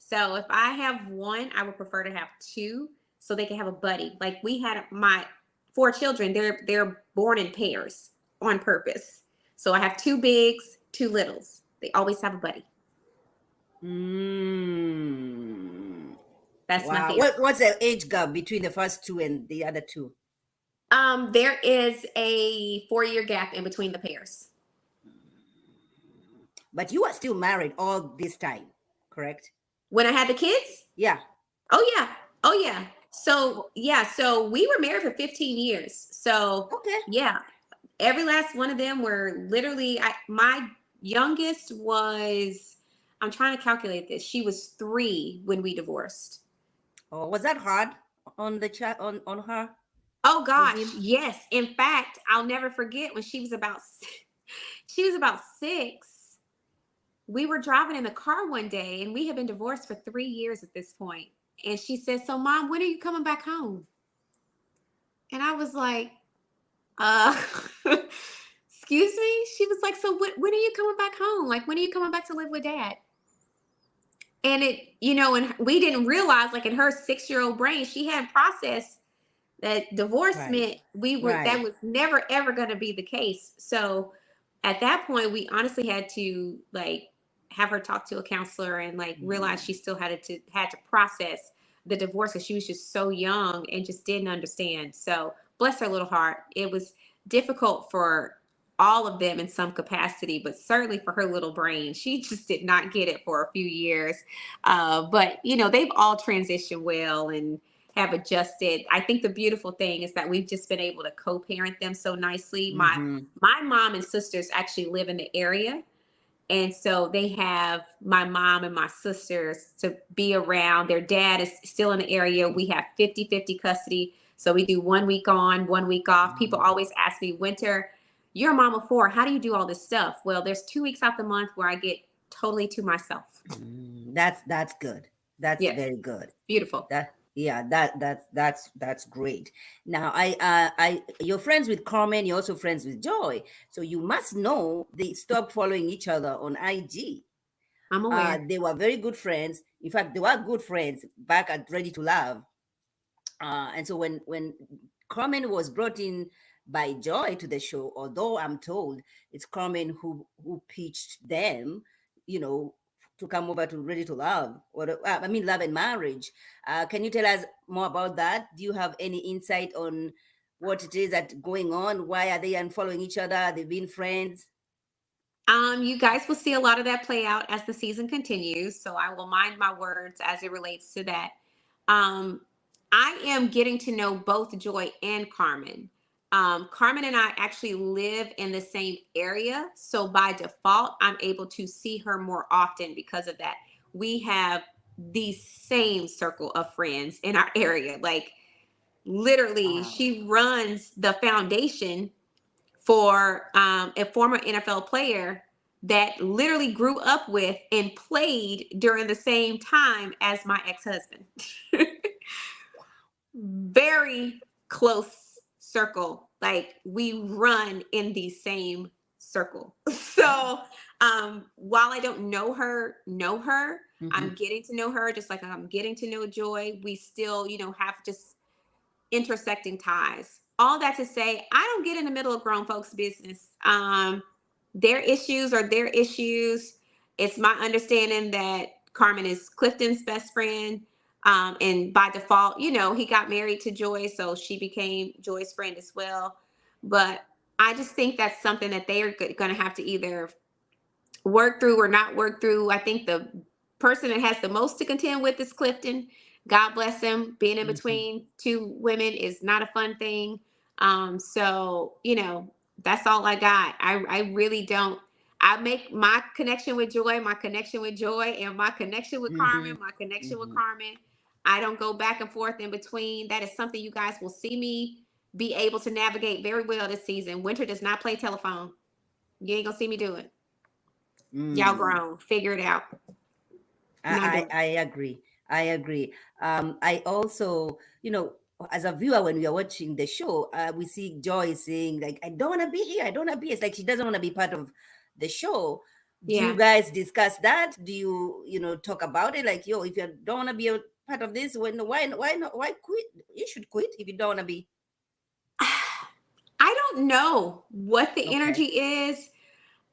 So if I have 1, I would prefer to have 2 so they can have a buddy. Like we had my 4 children. They're born in pairs on purpose. So I have 2 bigs, 2 littles. They always have a buddy. That's my favorite. What's the age gap between the first 2 and the other 2? There is a 4-year gap in between the pairs. But you are still married all this time, correct? When I had the kids? Yeah. Oh yeah. So we were married for 15 years. So Okay. yeah, every last one of them were literally, my youngest was, I'm trying to calculate this. She was 3 when we divorced. Oh, was that hard on the on her? Oh gosh, yes. In fact, I'll never forget when she was about 6. We were driving in the car one day and we had been divorced for 3 years at this point. And she said, so Mom, when are you coming back home? And I was like, excuse me? She was like, so when are you coming back home? Like, when are you coming back to live with Dad? And and we didn't realize, like in her 6-year-old brain, she hadn't processed that divorce meant that was never, ever going to be the case. So at that point, we honestly had to like have her talk to a counselor and like realize she still had to process the divorce because she was just so young and just didn't understand. So bless her little heart. It was difficult for all of them in some capacity, but certainly for her little brain, she just did not get it for a few years. But they've all transitioned well, and have adjusted. I think the beautiful thing is that we've just been able to co-parent them so nicely. Mm-hmm. My mom and sisters actually live in the area. And so they have my mom and my sisters to be around. Their dad is still in the area. We have 50-50 custody. So we do 1 week on, 1 week off. People always ask me, Winter, you're a mom of 4. How do you do all this stuff? Well, there's 2 weeks out the month where I get totally to myself. That's good. That's Yes. very good. Beautiful. That's great. Now you're friends with Carmen, you're also friends with Joy. So you must know they stopped following each other on IG. I'm aware. They were very good friends. In fact, they were good friends back at Ready to Love. And so when Carmen was brought in by Joy to the show, although I'm told it's Carmen who pitched them, you know, to come over to Ready to Love, or I mean Love and Marriage. Can you tell us more about that? Do you have any insight on what it is that going on? Why are they unfollowing each other? They've been friends. You guys will see a lot of that play out as the season continues. So I will mind my words as it relates to that. I am getting to know both Joy and Carmen. Carmen and I actually live in the same area. So by default, I'm able to see her more often because of that. We have the same circle of friends in our area. Like literally, she runs the foundation for a former NFL player that literally grew up with and played during the same time as my ex-husband. Very close circle. Like we run in the same circle. So while I don't know her, I'm getting to know her just like I'm getting to know Joy. We still, have just intersecting ties. All that to say, I don't get in the middle of grown folks' business. Their issues are their issues. It's my understanding that Carmen is Clifton's best friend. And by default, he got married to Joy, so she became Joy's friend as well. But I just think that's something that they are going to have to either work through or not work through. I think the person that has the most to contend with is Clifton. God bless him. Being in between two women is not a fun thing. So, that's all I got. I really don't. I make my connection with Joy, and my connection with Carmen, my connection with Carmen. I don't go back and forth in between. That is something you guys will see me be able to navigate very well this season. Winter does not play telephone. You ain't gonna see me do it. Y'all grown. Figure it out. I agree. I also, as a viewer, when we are watching the show, we see Joy saying, like, I don't want to be here. I don't want to be. It's like she doesn't want to be part of the show. Do you guys discuss that? Do you, talk about it? Like, if you don't want to be a part of this, why not? Why quit? You should quit if you don't want to be. I don't know what the energy is.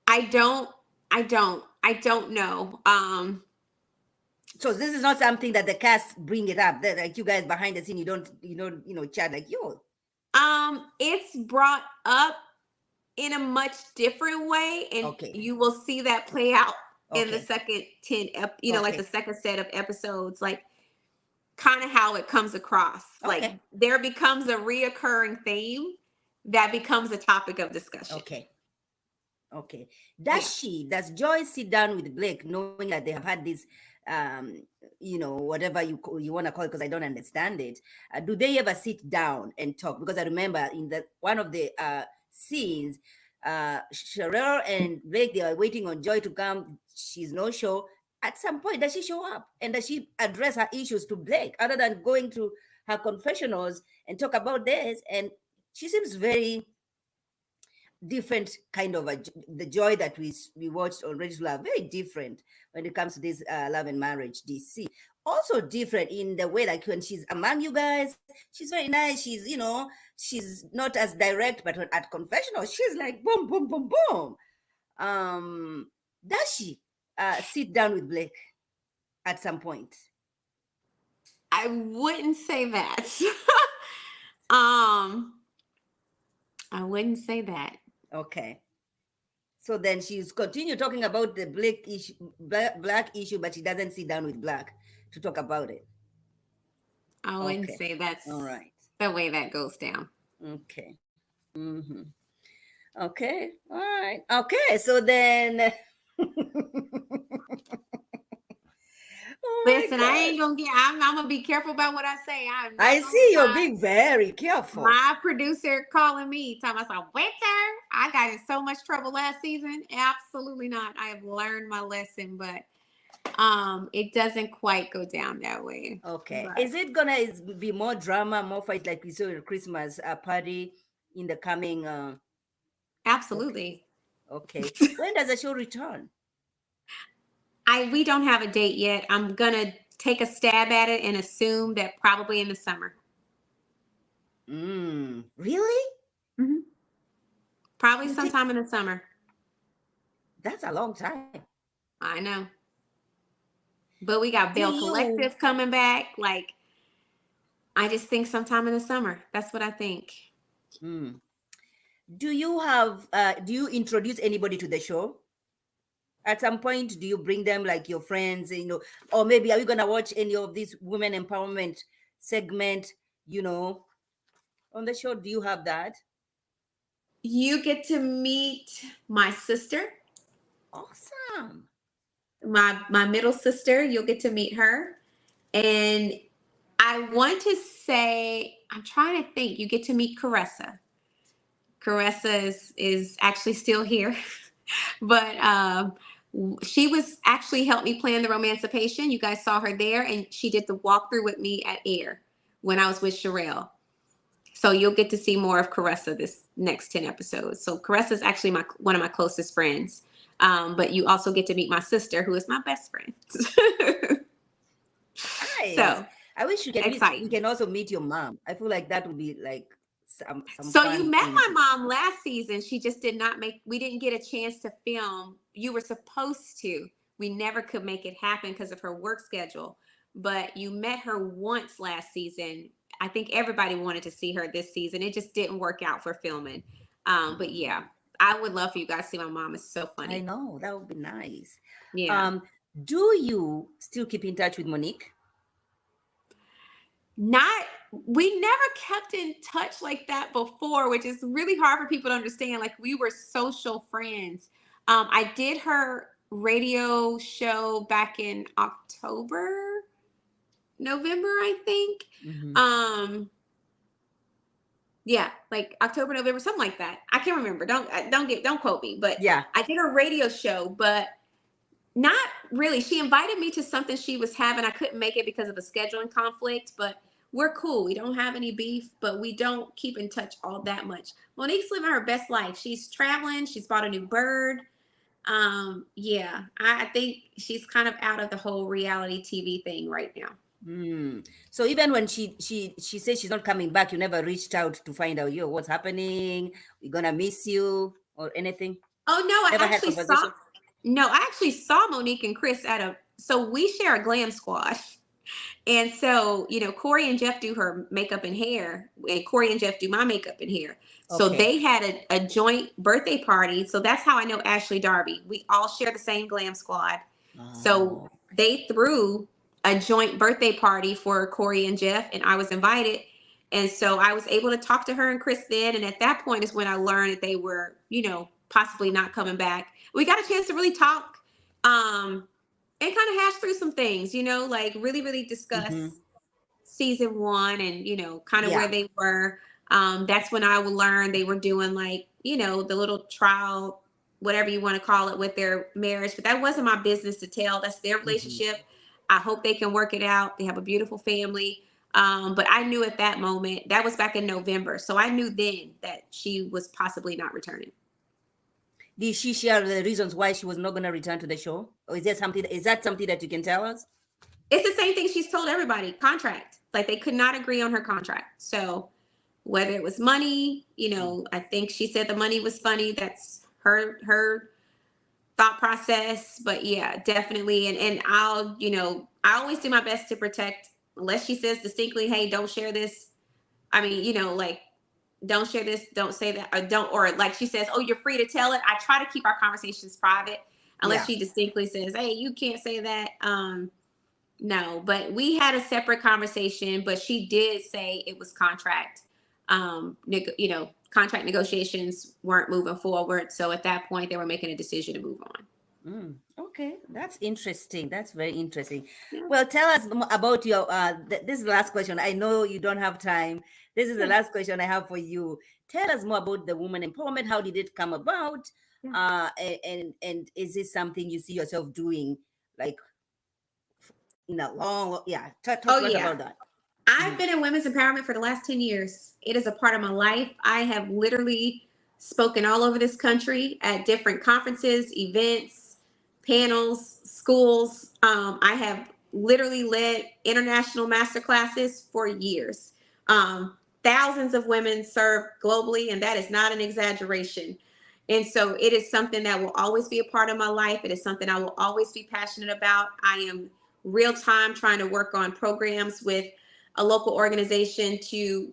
I don't know. So this is not something that the cast bring it up. That like you guys behind the scene, you don't chat like yo. It's brought up in a much different way, and you will see that play out in the second 10 like the second set of episodes, like kind of how it comes across. Like there becomes a reoccurring theme that becomes a topic of discussion. Okay. Does Joy sit down with Blake knowing that they have had this whatever you want to call it, because I don't understand it. Do they ever sit down and talk? Because I remember in one of the scenes, Sherelle and Blake, they are waiting on Joy to come. She's no show. At some point, does she show up and does she address her issues to Blake, other than going to her confessionals and talk about this? And she seems very different kind of the Joy that we watched on Ready to Love. Very different when it comes to this Love and Marriage DC. Also different in the way, like when she's among you guys, she's very nice. She's she's not as direct, but at confessional, she's like boom, boom, boom, boom. Does she sit down with Blake at some point? I wouldn't say that. I wouldn't say that. Okay. So then she's continue talking about the Black issue, but she doesn't sit down with Black to talk about it. I wouldn't Okay. say that's All right. the way that goes down. Okay. Mm-hmm. Okay. All right. Okay. So then, oh my Listen, I God. ain't gonna get. I'm gonna be careful about what I say. I'm not I gonna see you're lie. being very careful. My producer calling me, telling us, "Winter, I got in so much trouble last season." Absolutely not. I have learned my lesson, but it doesn't quite go down that way. Okay. But Is it gonna be more drama, more fight like we saw in Christmas party in the coming? Okay. absolutely, Okay. When does the show return? we don't have a date yet. I'm gonna take a stab at it and assume that probably in the summer. Really? Mhm. Probably You think sometime in the summer. that's a long time? I know. But we got Do Bell you Collective coming back. Like, I just think sometime in the summer. That's what I think. mm, do you introduce anybody to the show? At some point, do you bring them like your friends, or maybe are you gonna watch any of these women empowerment segment, you know, on the show? Do you have that? You get to meet my sister, Awesome. my middle sister. You'll get to meet her. And I want to say, I'm trying to think, you get to meet Caressa. Caressa is actually still here. But she was actually helped me plan the Romancipation. You guys saw her there, and she did the walkthrough with me at Air when I was with Sherelle. So you'll get to see more of Caressa this next 10 episodes. So Caressa is actually one of my closest friends. But you also get to meet my sister, who is my best friend. Nice. So I wish you can meet. We exciting. can also meet your mom. I feel like that would be like some So you fun met thing my to. mom last season. She just did not make, we didn't get a chance to film. You were supposed to. We never could make it happen because of her work schedule. But you met her once last season. I think everybody wanted to see her this season. It just didn't work out for filming. But yeah, I would love for you guys to see my mom. It's so I funny. know that would be nice. Yeah. Um, do you still keep in touch with Monique? Not, we never kept in touch like that before, which is really hard for people to understand. Like, we were social friends. I did her radio show back in October, November, I think. Mm-hmm. Yeah, like October, November, something like that. I can't remember. Don't quote me. But Yeah. I did a radio show, but not really. She invited me to something she was having. I couldn't make it because of a scheduling conflict, but we're cool. We don't have any beef, but we don't keep in touch all that much. Monique's living her best life. She's traveling. She's bought a new bird. Yeah, I think she's kind of out of the whole reality TV thing right now. So even when she says she's not coming back, you never reached out to find out, yo, what's happening? We're gonna miss you or anything. Oh no, Never had conversation. I actually saw Monique and Chris so we share a glam squad. And so, Corey and Jeff do her makeup and hair, and Corey and Jeff do my makeup and hair. So Okay. they had a joint birthday party. So that's how I know Ashley Darby. We all share the same glam squad. So Oh. they threw a joint birthday party for Corey and Jeff, and I was invited. And so I was able to talk to her and Chris then. And at that point is when I learned that they were, possibly not coming back. We got a chance to really talk. And kind of hash through some things, like really, really discuss Mm-hmm. season 1 and, kind of Yeah. where they were. That's when I would learn they were doing like, the little trial, whatever you want to call it, with their marriage. But that wasn't my business to tell. That's their relationship. I hope they can work it out. They have a beautiful family. But I knew at that moment, that was back in November. So I knew then that she was possibly not returning. Did she share the reasons why she was not going to return to the show? Or is that something that you can tell us? It's the same thing she's told everybody. Contract. Like, they could not agree on her contract. So whether it was money, I think she said the money was funny. That's her thought process. But yeah, definitely. And I'll, I always do my best to protect, unless she says distinctly, hey, don't share this. I mean, like, don't share this, don't say that, or like she says, oh, you're free to tell it. I try to keep our conversations private unless Yeah. she distinctly says, hey, you can't say that. No, but we had a separate conversation, but she did say it was contract, contract negotiations weren't moving forward. So at that point, they were making a decision to move on. Okay, that's interesting. That's very interesting. Yeah. Well, tell us about your. This is the last question. I know you don't have time. This is the Yeah. last question I have for you. Tell us more about the woman empowerment. How did it come about? Yeah. And is this something you see yourself doing, like in a long? Yeah, talk Oh, to us yeah. about that. I've Mhm. been in women's empowerment for the last 10 years. It is a part of my life. I have literally spoken all over this country at different conferences, events, panels, schools. I have literally led international master classes for years. Um, Thousands of women serve globally, and that is not an exaggeration. And so it is something that will always be a part of my life. It is something I will always be passionate about. I am real time trying to work on programs with a local organization to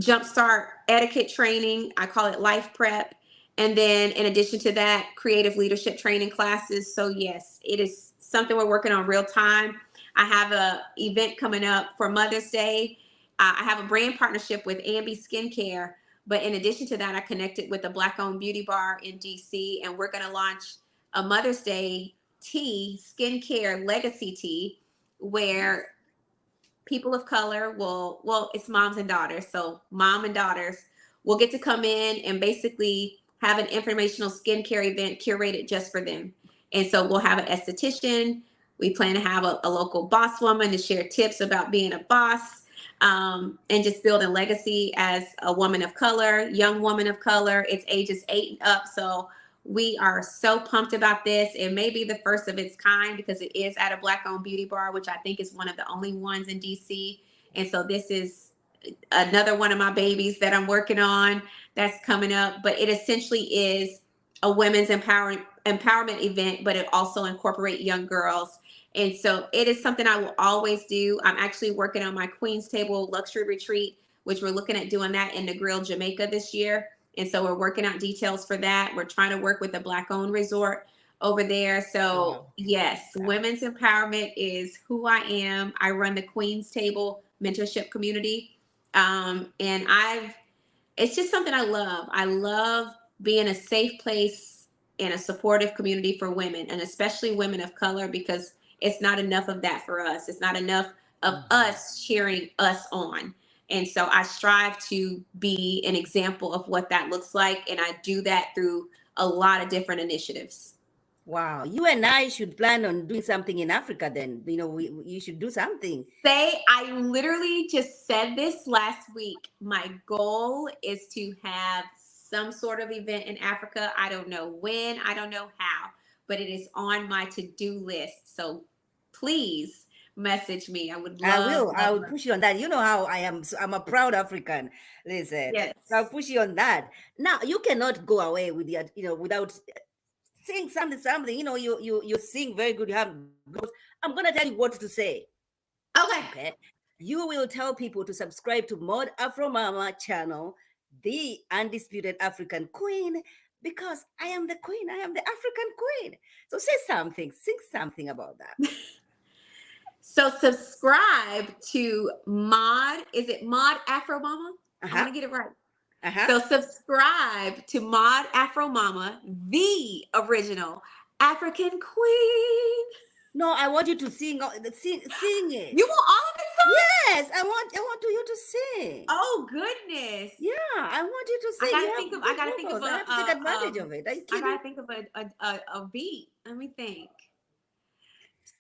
jumpstart etiquette training. I call it life prep. And then in addition to that, creative leadership training classes. So yes, it is something we're working on real time. I have a event coming up for Mother's Day. I have a brand partnership with Ambi Skincare. But in addition to that, I connected with a Black owned beauty bar in DC, and we're going to launch a Mother's Day tea, skincare legacy tea, Nice. where people of color well, it's moms and daughters, so mom and daughters will get to come in and basically have an informational skincare event curated just for them. And so we'll have an esthetician. We plan to have a local boss woman to share tips about being a boss, and just building legacy as a woman of color, young woman of color. It's ages 8 and up, so we are so pumped about this. It may be the first of its kind because it is at a Black owned beauty bar, which I think is one of the only ones in DC. And so this is another one of my babies that I'm working on that's coming up. But it essentially is a women's empowerment event, but it also incorporates young girls. And so it is something I will always do. I'm actually working on my Queen's Table luxury retreat, which we're looking at doing that in Negril, Jamaica this year. And so we're working out details for that. We're trying to work with the Black owned resort over there. So, Wow. yes, women's empowerment is who I am. I run the Queen's Table mentorship community. And it's just something I love. I love being a safe place and a supportive community for women, and especially women of color, because it's not enough of that for us. It's not enough of Mhm. us cheering us on. And so I strive to be an example of what that looks like. And I do that through a lot of different initiatives. Wow, you and I should plan on doing something in Africa then. You should do something. I literally just said this last week. My goal is to have some sort of event in Africa. I don't know when, I don't know how, but it is on my to-do list. So please message me. I would I love, will. I love, will love. push you on that. You know how I am. So I'm a proud African. Listen, so I'll Yes. push you on that. Now you cannot go away with your, without saying something. You sing very good. You have. I'm gonna tell you what to say. Okay. Okay. You will tell people to subscribe to Mod Afro Mama channel, the undisputed African queen, because I am the queen. I am the African queen. So say something. Sing something about that. So subscribe to Mod. Is it Mod Afro Mama? Uh I want huh. to get it right. Uh huh. So subscribe to Mod Afro Mama, the original African queen. No, I want you to sing it. You want all of it, son? Yes, I want you to sing. Oh goodness. Yeah, I want you to sing. You have I good gotta think of vocals. I have to take advantage of it. Are you I kidding? gotta think of a beat. Let me think.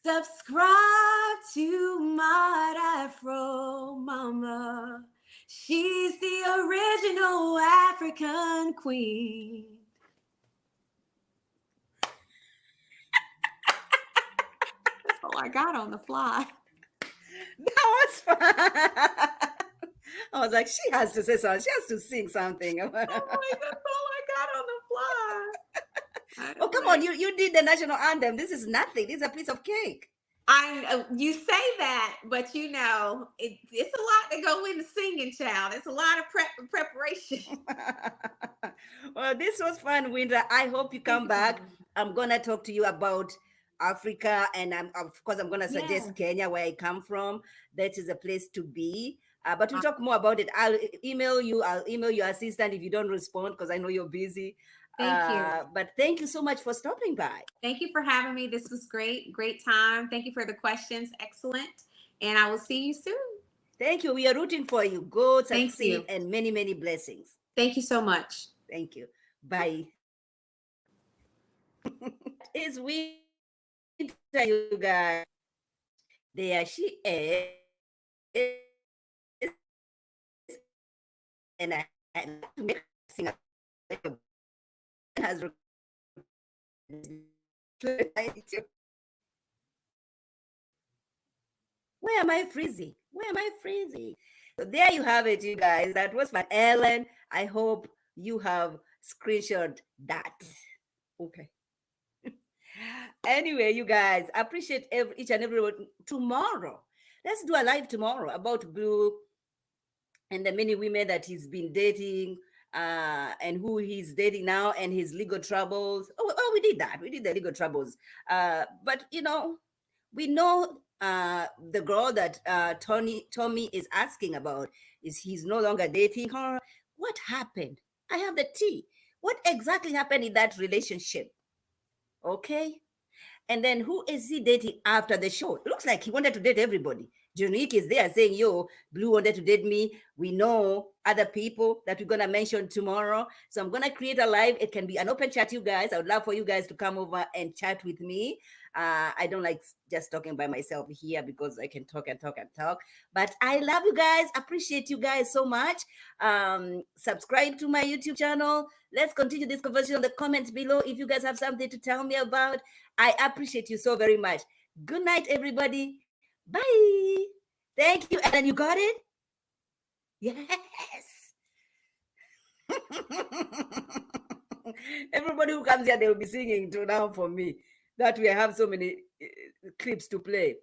Subscribe to Mod Afro Mama. She's the original African queen. That's all I got on the fly. That was fun. I was like, she has to say something. She has to sing something. I'm like, that's all I got on the fly. Oh, I'm come on. like, You did the national anthem. This is nothing. This is a piece of cake. you say that, but it's a lot to go into singing, child. It's a lot of preparation. Well, this was fun, Winter. I hope you Thank come you so back. much. I'm going to talk to you about Africa, and of course I'm going to Yeah. suggest Kenya, where I come from. That is a place to be. But we'll Uh, talk more about it. I'll email you. I'll email your assistant if you don't respond, because I know you're busy. Thank you. But thank you so much for stopping by. Thank you for having me. This was great. Great time. Thank you for the questions. Excellent. And I will see you soon. Thank you. We are rooting for you. Go Thank succeed, you. and many, many blessings. Thank you so much. Thank you. Bye. Is Winter, you guys. There she is. And I like to make her sing a has where am I freezing? Where am I freezing? So there you have it, you guys. That was my Ellen. I hope you have screenshot that. Okay. Anyway, you guys, appreciate each and every one. Tomorrow, let's do a live tomorrow about Blue and the many women that he's been dating, and who he's dating now, and his legal troubles. Oh, we did that. We did the legal troubles. But we know the girl that Tommy is asking about, is he's no longer dating her. What happened? I have the tea. What exactly happened in that relationship? Okay. And then who is he dating after the show? It looks like he wanted to date everybody. Junique is there saying, yo, Blue wanted to date me. We know other people that we're going to mention tomorrow. So I'm going to create a live. It can be an open chat, you guys. I would love for you guys to come over and chat with me. I don't like just talking by myself here, because I can talk and talk and talk. But I love you guys. Appreciate you guys so much. Subscribe to my YouTube channel. Let's continue this conversation in the comments below. If you guys have something to tell me about, I appreciate you so very much. Good night, everybody. Bye. Thank you. Ellen, you got it? Yes. Everybody who comes here, they will be singing to now for me. That we have so many clips to play.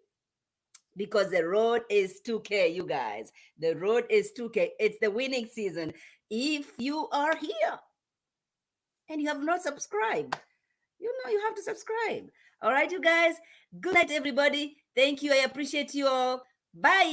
Because the road is 2K, you guys. The road is 2K. It's the winning season. If you are here and you have not subscribed, you have to subscribe. All right, you guys. Good night, everybody. Thank you. I appreciate you all. Bye.